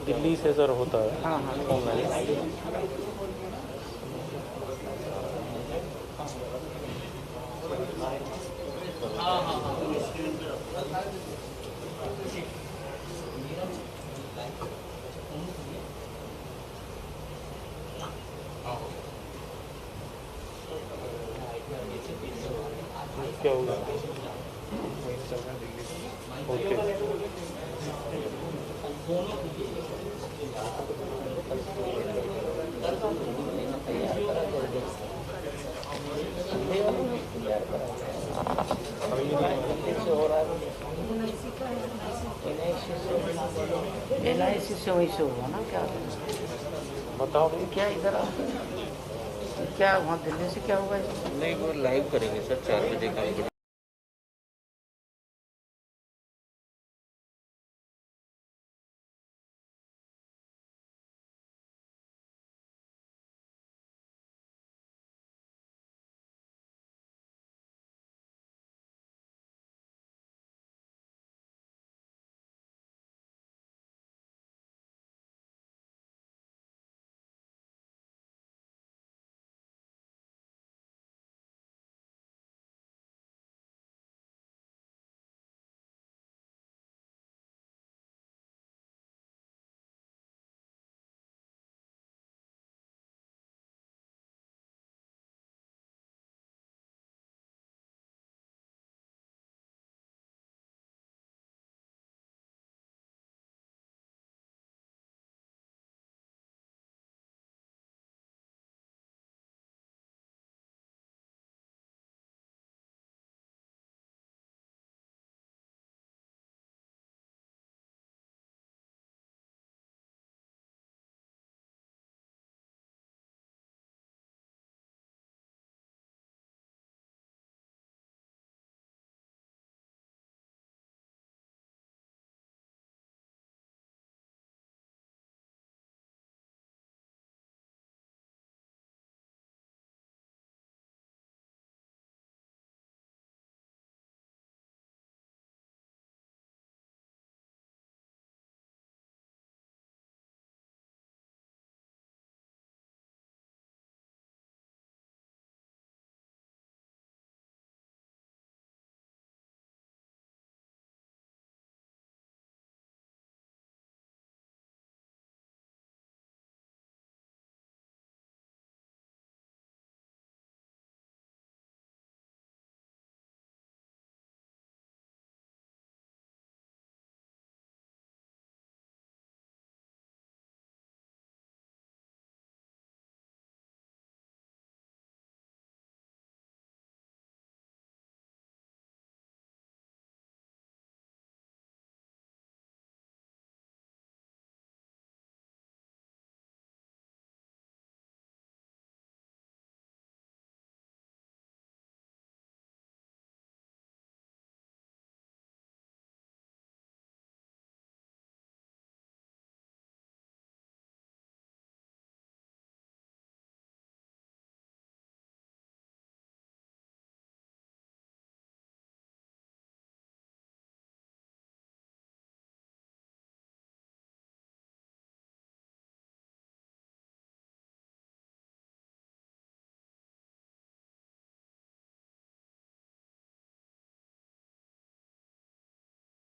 दिल्ली से सर होता है। हाँ हाँ ऑनलाइन। क्या होगा? ओके। LIC से वहीं से होगा ना क्या? बताओ क्या इधर क्या वहाँ दिल्ली से क्या होगा? नहीं, वो लाइव करेंगे सर 4 बजे का।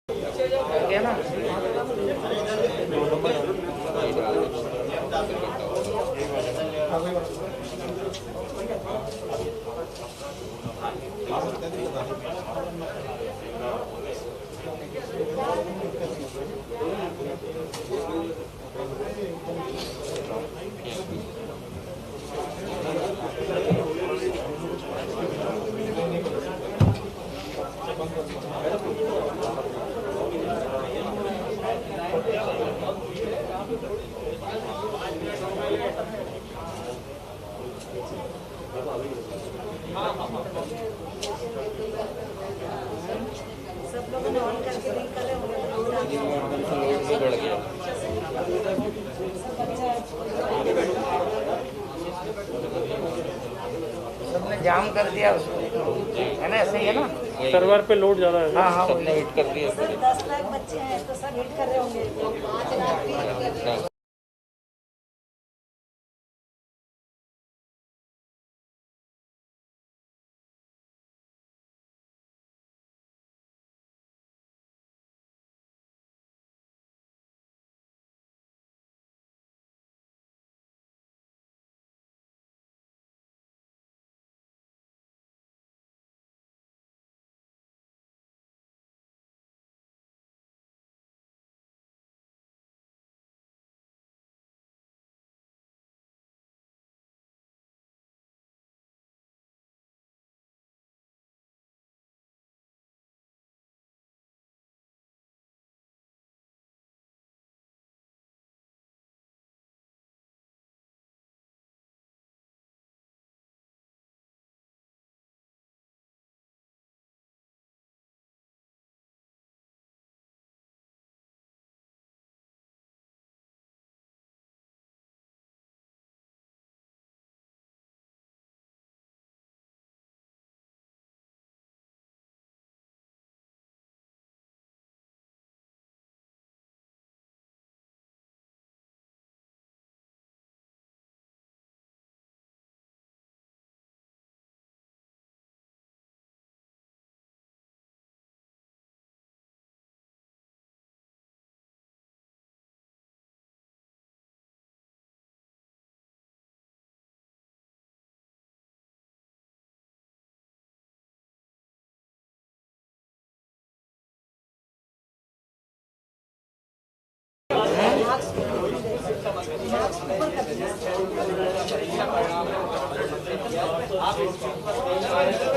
क्या ना बिगड़ गया। सबने जाम कर दिया उसको, है ना? ऐसे ही है ना। वही- सर्वर पे लोड ज़्यादा है। हाँ हाँ सबने वही। हिट कर दिया सर 10 लाख बच्चे हैं तो सब हिट कर रहे होंगे 5 लाख भी हिट कर रहे हैं।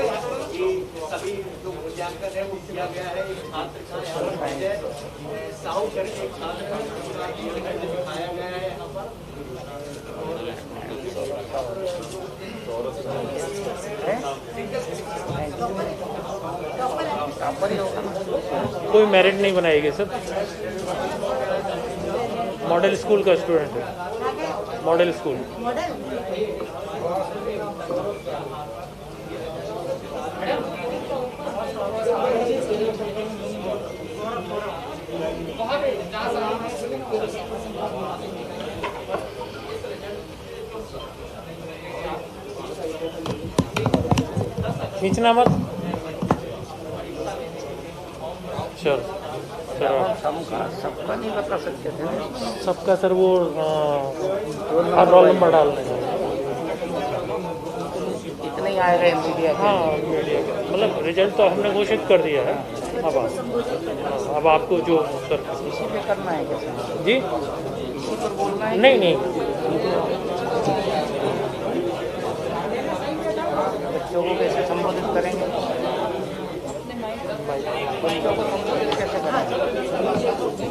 सभी जो मूल्यांकन है वो किया गया है। एक छात्र का साहू करके एक छात्र का दिखाया गया है यहाँ पर। टॉपर ही होगा ना। कोई मेरिट नहीं बनाएगी सर। मॉडल स्कूल का स्टूडेंट है, मॉडल स्कूल। मॉडल खींचना मत। चल चलो, सबका नहीं बता सकते थे ना। सबका सर वो रोल नंबर डालने का। इतने ही आएगा मीडिया के। हाँ मीडिया का मतलब रिजल्ट तो हमने घोषित कर दिया है। अब आपको जो सर इसी पे करना है क्या? जी इसी पर बोलना है? नहीं नहीं, बच्चों को कैसे संबोधित करेंगे? बच्चों को संबोधित कैसे करेंगे?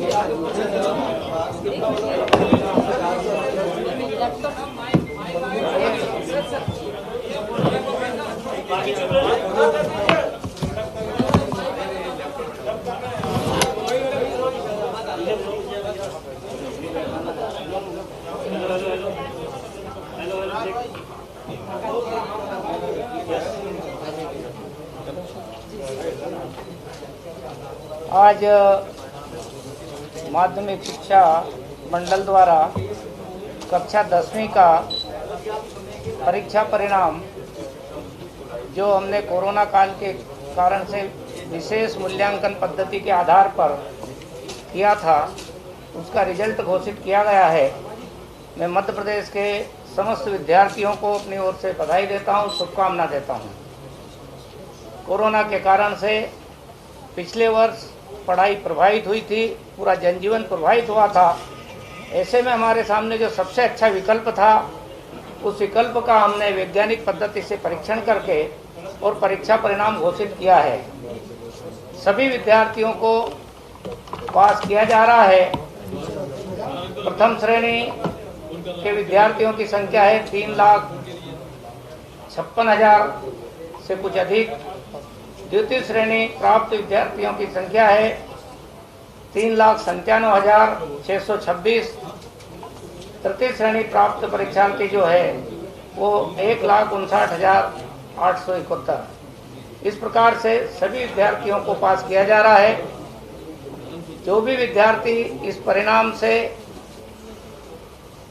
आज माध्यमिक शिक्षा मंडल द्वारा कक्षा 10वीं का परीक्षा परिणाम जो हमने कोरोना काल के कारण से विशेष मूल्यांकन पद्धति के आधार पर किया था, उसका रिजल्ट घोषित किया गया है। मैं मध्य प्रदेश के समस्त विद्यार्थियों को अपनी ओर से बधाई देता हूं, शुभकामना देता हूं। कोरोना के कारण से पिछले वर्ष पढ़ाई प्रभावित हुई थी, पूरा जनजीवन प्रभावित हुआ था। ऐसे में हमारे सामने जो सबसे अच्छा विकल्प था, उस विकल्प का हमने वैज्ञानिक पद्धति से परीक्षण करके और परीक्षा परिणाम घोषित किया है। सभी विद्यार्थियों को पास किया जा रहा है। प्रथम श्रेणी के विद्यार्थियों की संख्या है 3,56,000 से कुछ अधिक। द्वितीय श्रेणी प्राप्त विद्यार्थियों की संख्या है 3,97,626। तृतीय श्रेणी प्राप्त परीक्षार्थी जो है वो 1,59,871। इस प्रकार से सभी विद्यार्थियों को पास किया जा रहा है। जो भी विद्यार्थी इस परिणाम से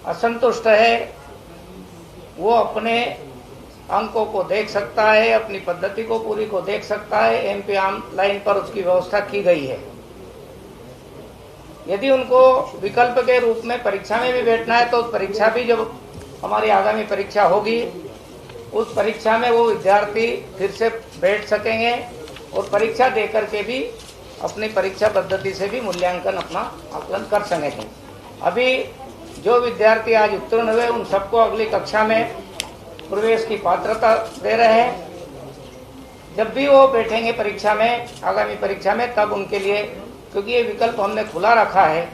असंतुष्ट है वो अपने अंकों को देख सकता है, अपनी पद्धति को पूरी को देख सकता है। एमपी ऑनलाइन पर उसकी व्यवस्था की गई है। यदि उनको विकल्प के रूप में परीक्षा में भी बैठना है तो परीक्षा भी जब हमारी आगामी परीक्षा होगी उस परीक्षा में वो विद्यार्थी फिर से बैठ सकेंगे और परीक्षा देकर के भी अपनी परीक्षा पद्धति से भी मूल्यांकन अपना आकलन कर सकेंगे। अभी जो विद्यार्थी आज उत्तीर्ण हुए उन सबको अगली कक्षा में प्रवेश की पात्रता दे रहे हैं। जब भी वो बैठेंगे परीक्षा में, आगामी परीक्षा में, तब उनके लिए, क्योंकि ये विकल्प हमने खुला रखा है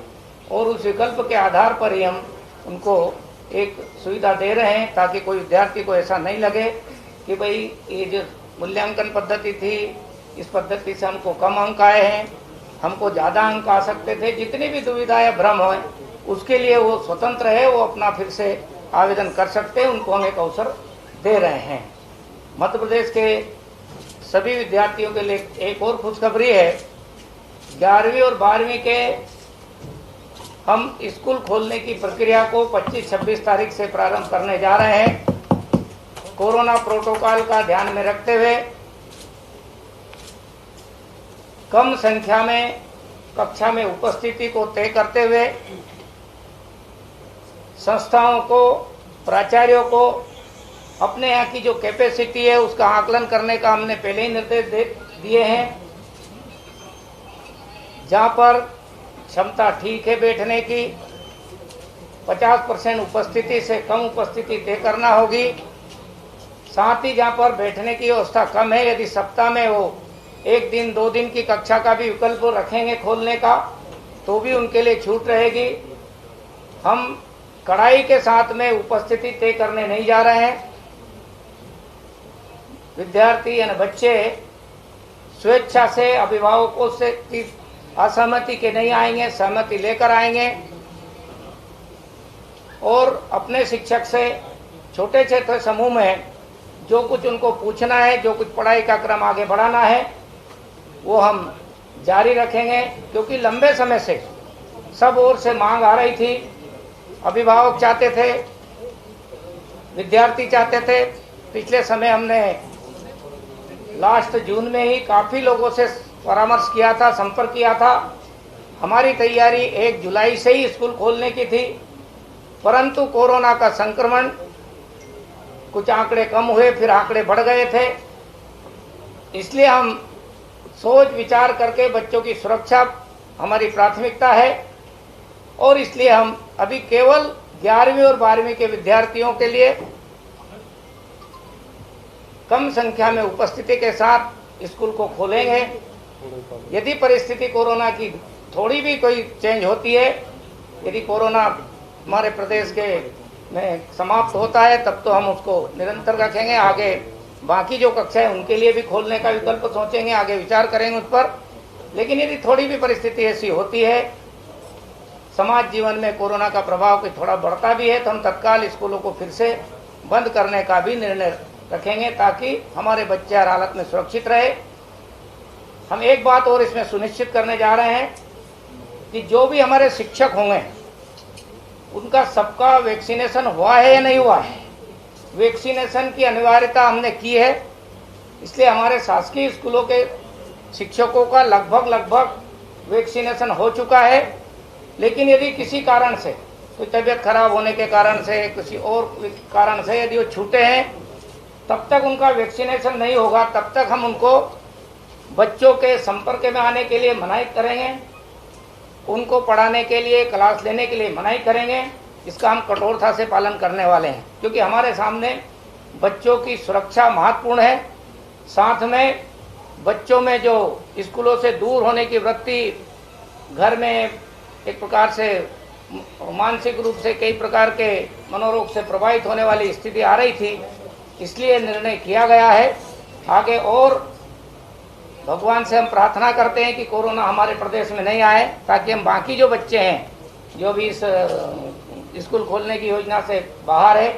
और उस विकल्प के आधार पर ही हम उनको एक सुविधा दे रहे हैं ताकि कोई विद्यार्थी को ऐसा नहीं लगे कि भाई ये जो मूल्यांकन पद्धति थी इस पद्धति से हमको कम अंक आए हैं, हमको ज़्यादा अंक आ सकते थे। जितनी भी दुविधा या भ्रम हो उसके लिए वो स्वतंत्र है, वो अपना फिर से आवेदन कर सकते हैं। उनको हम एक अवसर दे रहे हैं। मध्य प्रदेश के सभी विद्यार्थियों के लिए एक और खुशखबरी है। 11वीं और 12वीं के हम स्कूल खोलने की प्रक्रिया को 25-26 तारीख से प्रारंभ करने जा रहे हैं। कोरोना प्रोटोकॉल का ध्यान में रखते हुए कम संख्या में कक्षा में उपस्थिति को तय करते हुए संस्थाओं को, प्राचार्यों को अपने यहाँ की जो कैपेसिटी है उसका आकलन करने का हमने पहले ही निर्देश दिए हैं। जहाँ पर क्षमता ठीक है बैठने की, 50% उपस्थिति से कम उपस्थिति तय करना होगी। साथ ही जहाँ पर बैठने की व्यवस्था कम है, यदि सप्ताह में वो 1 दिन 2 दिन की कक्षा का भी विकल्प रखेंगे खोलने का तो भी उनके लिए छूट रहेगी। हम कड़ाई के साथ में उपस्थिति तय करने नहीं जा रहे हैं। विद्यार्थी यानी बच्चे स्वेच्छा से अभिभावकों से की असहमति के नहीं आएंगे, सहमति लेकर आएंगे और अपने शिक्षक से छोटे छोटे समूह में जो कुछ उनको पूछना है, जो कुछ पढ़ाई का क्रम आगे बढ़ाना है वो हम जारी रखेंगे। क्योंकि लंबे समय से सब ओर से मांग आ रही थी, अभिभावक चाहते थे, विद्यार्थी चाहते थे। पिछले समय हमने लास्ट जून में ही काफ़ी लोगों से परामर्श किया था, संपर्क किया था। हमारी तैयारी 1 जुलाई से ही स्कूल खोलने की थी, परंतु कोरोना का संक्रमण, कुछ आंकड़े कम हुए, फिर आंकड़े बढ़ गए थे। इसलिए हम सोच विचार करके बच्चों की सुरक्षा हमारी प्राथमिकता है और इसलिए हम अभी केवल 11वीं और 12वीं के विद्यार्थियों के लिए कम संख्या में उपस्थिति के साथ स्कूल को खोलेंगे। यदि परिस्थिति कोरोना की थोड़ी भी कोई चेंज होती है, यदि कोरोना हमारे प्रदेश के में समाप्त होता है तब तो हम उसको निरंतर रखेंगे। आगे बाकी जो कक्षा है उनके लिए भी खोलने का विकल्प सोचेंगे, आगे विचार करेंगे उस पर। लेकिन यदि थोड़ी भी परिस्थिति ऐसी होती है, समाज जीवन में कोरोना का प्रभाव कोई थोड़ा बढ़ता भी है, तो हम तत्काल स्कूलों को फिर से बंद करने का भी निर्णय रखेंगे ताकि हमारे बच्चे हर हालत में सुरक्षित रहे। हम एक बात और इसमें सुनिश्चित करने जा रहे हैं कि जो भी हमारे शिक्षक होंगे उनका सबका वैक्सीनेशन हुआ है या नहीं हुआ है। वैक्सीनेशन की अनिवार्यता हमने की है, इसलिए हमारे शासकीय स्कूलों के शिक्षकों का लगभग वैक्सीनेशन हो चुका है। लेकिन यदि किसी कारण से, कोई तबीयत खराब होने के कारण से, किसी और कारण से यदि वो छूटे हैं, तब तक उनका वैक्सीनेशन नहीं होगा, तब तक हम उनको बच्चों के संपर्क में आने के लिए मनाही करेंगे, उनको पढ़ाने के लिए, क्लास लेने के लिए मनाही करेंगे। इसका हम कठोरता से पालन करने वाले हैं, क्योंकि हमारे सामने बच्चों की सुरक्षा महत्वपूर्ण है। साथ में बच्चों में जो स्कूलों से दूर होने की वृत्ति, घर में एक प्रकार से मानसिक रूप से कई प्रकार के मनोरोग से प्रभावित होने वाली स्थिति आ रही थी, इसलिए निर्णय किया गया है। आगे और भगवान से हम प्रार्थना करते हैं कि कोरोना हमारे प्रदेश में नहीं आए, ताकि हम बाकी जो बच्चे हैं जो भी इस स्कूल खोलने की योजना से बाहर है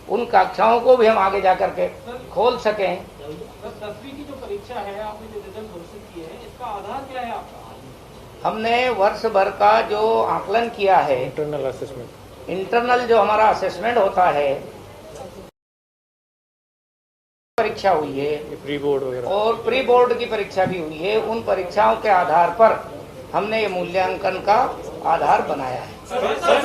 उन कक्षाओं को भी हम आगे जा करके खोल सकें। 10वीं की जो परीक्षा है, आपने जो रिजल्ट घोषित किए हैं, इसका आधार क्या है आपका? हमने वर्ष भर का जो आकलन किया है, इंटरनल असेसमेंट, इंटरनल जो हमारा असेसमेंट होता है, परीक्षा हुई है प्री बोर्ड वगैरह और प्री बोर्ड की परीक्षा भी हुई है, उन परीक्षाओं के आधार पर हमने ये मूल्यांकन का आधार बनाया है।